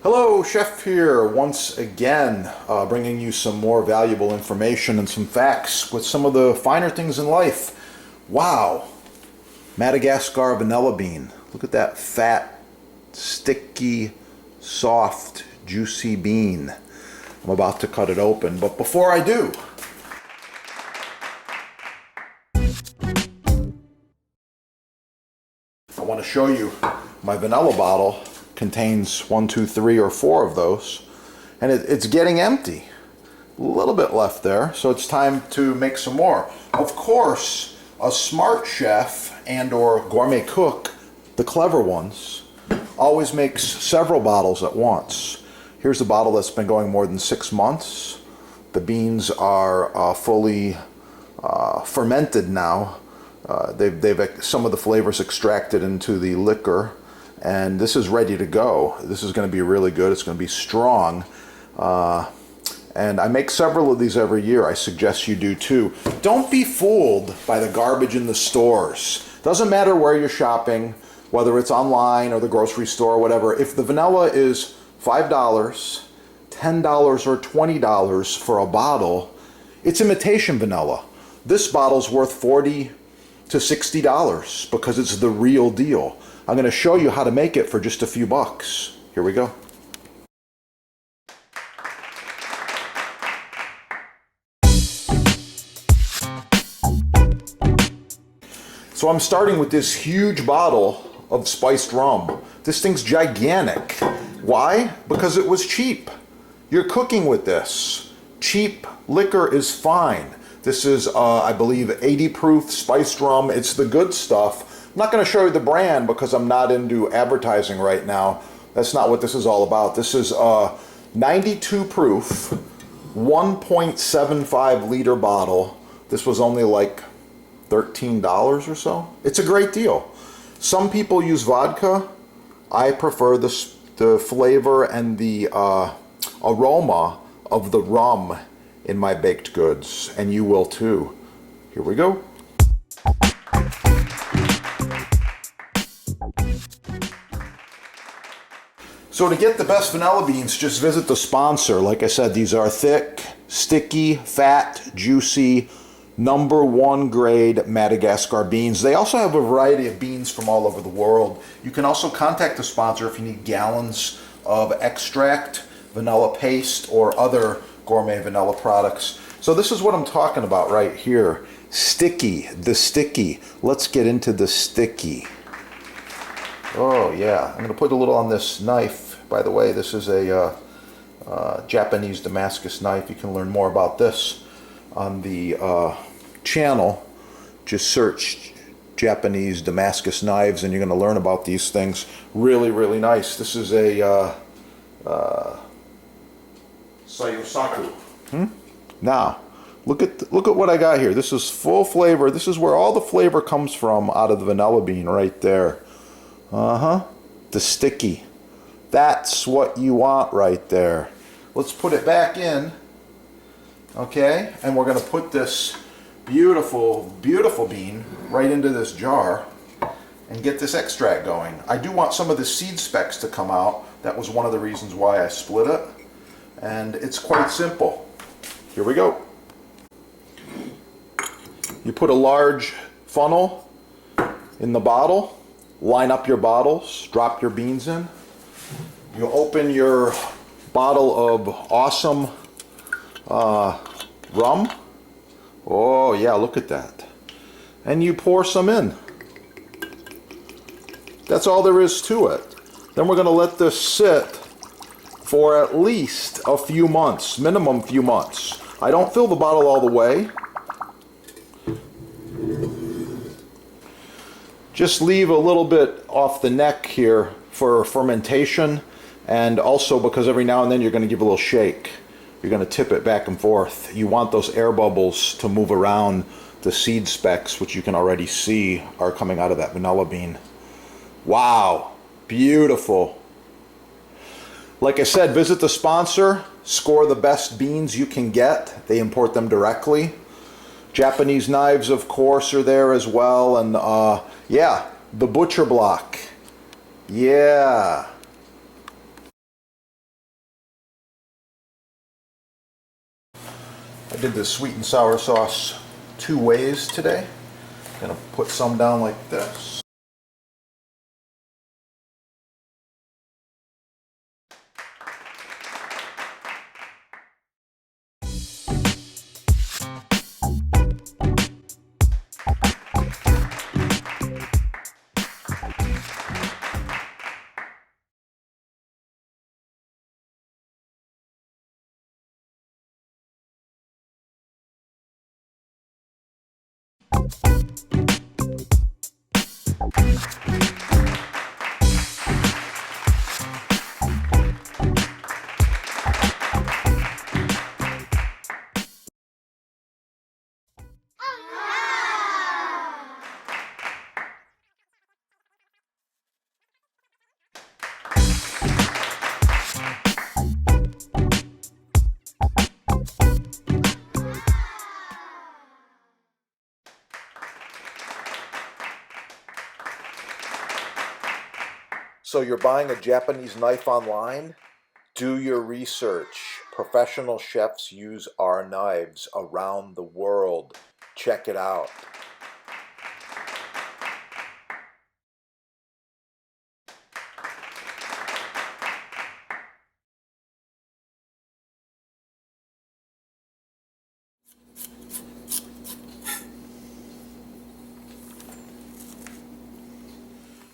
Hello, Chef here once again, bringing you some more valuable information and some facts with some of the finer things in life. Wow, Madagascar vanilla bean. Look at that fat, sticky, soft, juicy bean. I'm about to cut it open, but before I do, I want to show you my vanilla bottle. Contains 1, 2, 3, or 4 of those, and it's getting empty. A little bit left there, so it's time to make some more. Of course, a smart chef and or gourmet cook, the clever ones, always makes several bottles at once. Here's a bottle that's been going more than 6 months. The beans are fully fermented now. They've some of the flavors extracted into the liquor. And this is ready to go. This is going to be really good. It's going to be strong. And I make several of these every year. I suggest you do too. Don't be fooled by the garbage in the stores. Doesn't matter where you're shopping, whether it's online or the grocery store or whatever. If the vanilla is $5, $10, or $20 for a bottle, it's imitation vanilla. This bottle's worth $40 to $60 because it's the real deal. I'm going to show you how to make it for just a few bucks. Here we go. So I'm starting with this huge bottle of spiced rum. This thing's gigantic. Why? Because it was cheap. You're cooking with this. Cheap liquor is fine. This is, I believe, 80 proof spiced rum. It's the good stuff. I'm not going to show you the brand because I'm not into advertising right now. That's not what this is all about. This is 92 proof, 1.75 liter bottle. This was only like $13 or so. It's a great deal. Some people use vodka. I prefer the flavor and the aroma of the rum in my baked goods, and you will too. Here we go. So to get the best vanilla beans, just visit the sponsor. Like I said, these are thick, sticky, fat, juicy, #1 grade Madagascar beans. They also have a variety of beans from all over the world. You can also contact the sponsor if you need gallons of extract, vanilla paste, or other gourmet vanilla products. So this is what I'm talking about right here. Sticky, the sticky. Let's get into the sticky. Oh yeah, I'm going to put a little on this knife. By the way, this is a Japanese Damascus knife. You can learn more about this on the channel. Just search Japanese Damascus knives and you're going to learn about these things. Really, really nice. This is a Sayosaku. Now, look at what I got here. This is full flavor. This is where all the flavor comes from out of the vanilla bean right there. The sticky. That's what you want right there. Let's put it back in. Okay, and we're going to put this beautiful, beautiful bean right into this jar and get this extract going. I do want some of the seed specks to come out. That was one of the reasons why I split it. And it's quite simple. Here we go. You put a large funnel in the bottle. Line up your bottles, drop your beans in. You open your bottle of awesome rum. Oh yeah, look at that. And you pour some in. That's all there is to it. Then we're going to let this sit for at least a few months, minimum few months. I don't fill the bottle all the way. Just leave a little bit off the neck here for fermentation, and also because every now and then you're going to give a little shake. You're going to tip it back and forth. You want those air bubbles to move around the seed specks, which you can already see are coming out of that vanilla bean. Wow, beautiful. Like I said, visit the sponsor, score the best beans you can get. They import them directly. Japanese knives, of course, are there as well. And yeah, the butcher block. Yeah. I did the sweet and sour sauce 2 ways today. Gonna put some down like this. So you're buying a Japanese knife online? Do your research. Professional chefs use our knives around the world. Check it out.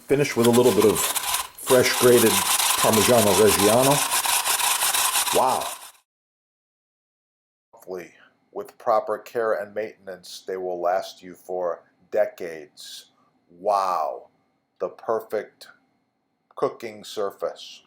Finish with a little bit of fresh grated Parmigiano Reggiano. Wow. Hopefully, with proper care and maintenance, they will last you for decades. Wow. The perfect cooking surface.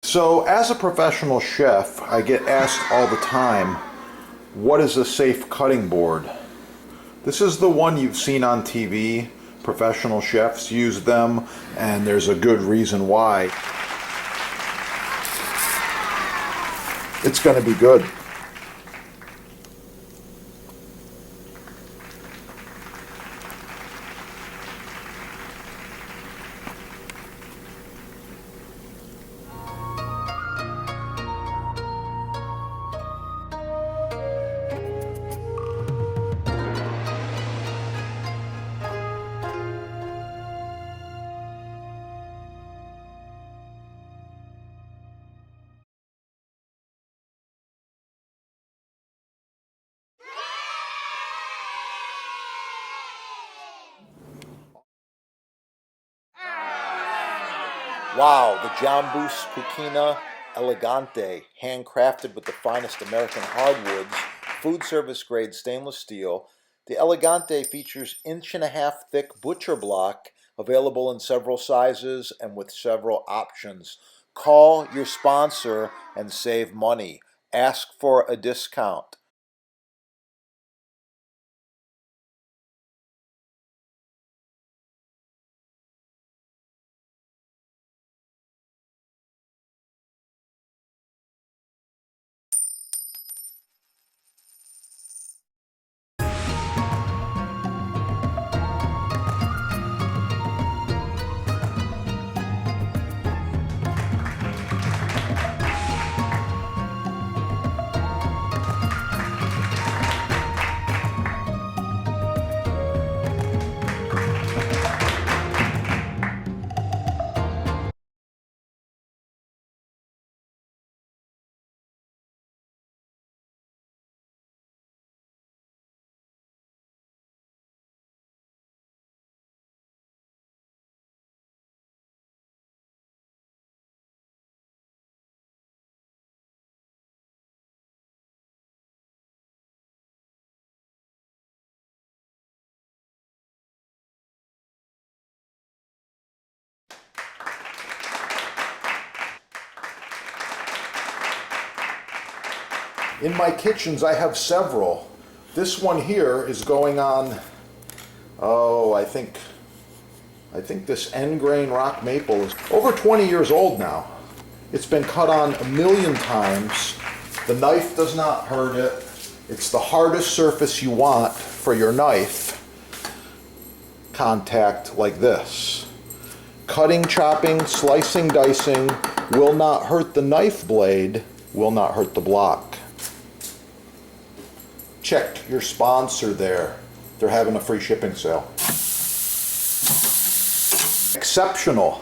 So, as a professional chef, I get asked all the time, what is a safe cutting board? This is the one you've seen on TV. Professional chefs use them, and there's a good reason why. It's going to be good. Wow, the Jambus Cucina Elegante, handcrafted with the finest American hardwoods, food service grade stainless steel. The Elegante features 1.5-inch thick butcher block, available in several sizes and with several options. Call your sponsor and save money. Ask for a discount. In my kitchens, I have several. This one here is going on, oh, I think this end grain rock maple is over 20 years old now. It's been cut on a million times. The knife does not hurt it. It's the hardest surface you want for your knife contact like this. Cutting, chopping, slicing, dicing will not hurt the knife blade, will not hurt the block. Check your sponsor there. They're having a free shipping sale. Exceptional.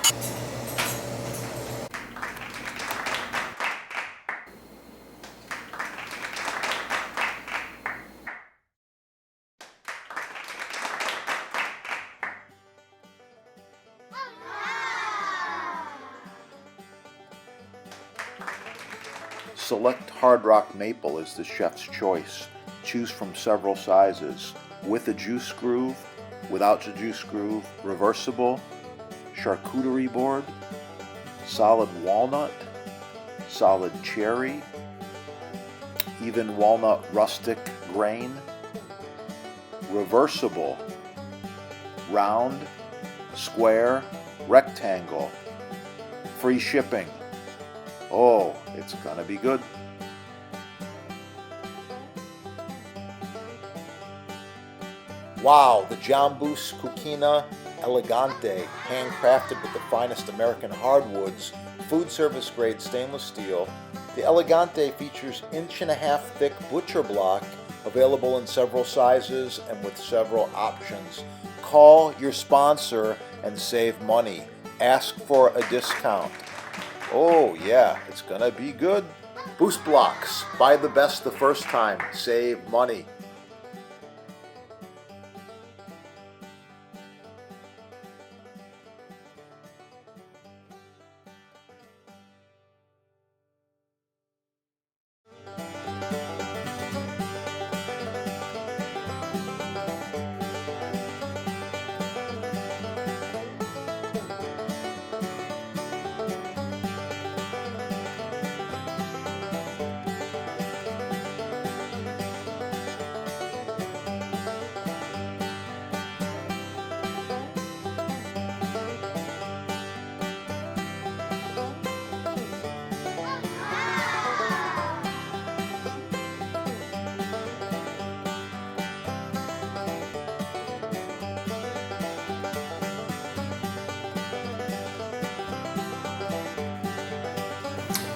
Select Hard Rock Maple is the chef's choice. Choose from several sizes. With a juice groove, without a juice groove, reversible, charcuterie board, solid walnut, solid cherry, even walnut rustic grain, reversible, round, square, rectangle, free shipping. Oh, it's gonna be good. Wow, the Jambus Cucina Elegante, handcrafted with the finest American hardwoods, food service grade stainless steel. The Elegante features 1.5 inch thick butcher block, available in several sizes and with several options. Call your sponsor and save money. Ask for a discount. Oh yeah, it's gonna be good. Boost blocks. Buy the best the first time. Save money.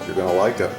You're gonna like it.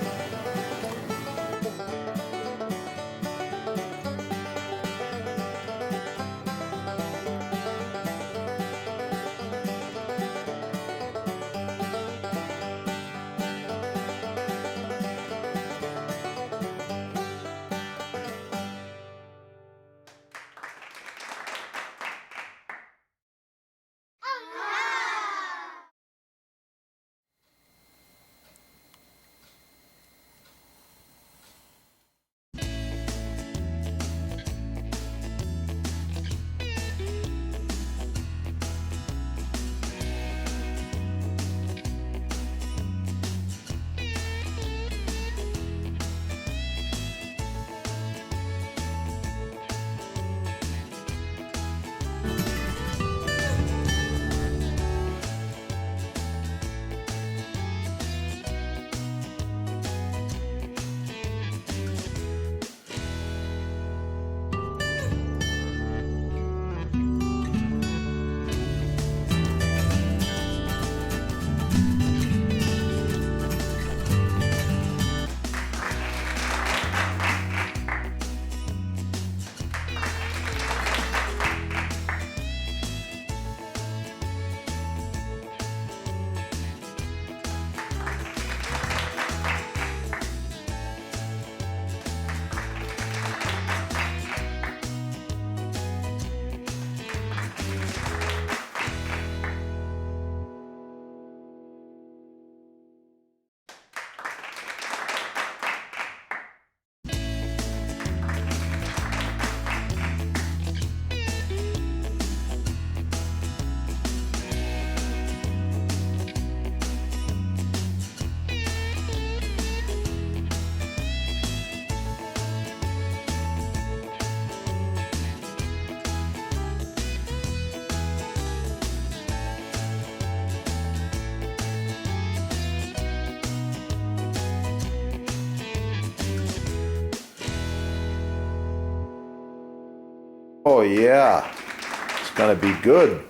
Oh yeah, it's gonna be good.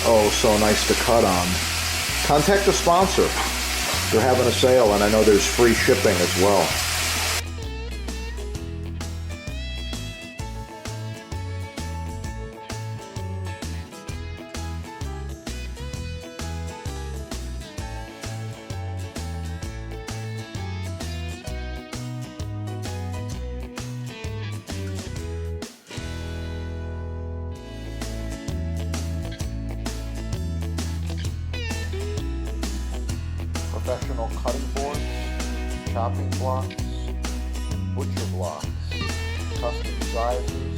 Oh, so nice to cut on. Contact the sponsor. They're having a sale, and I know there's free shipping as well. Professional cutting boards, chopping blocks, butcher blocks, custom sizes,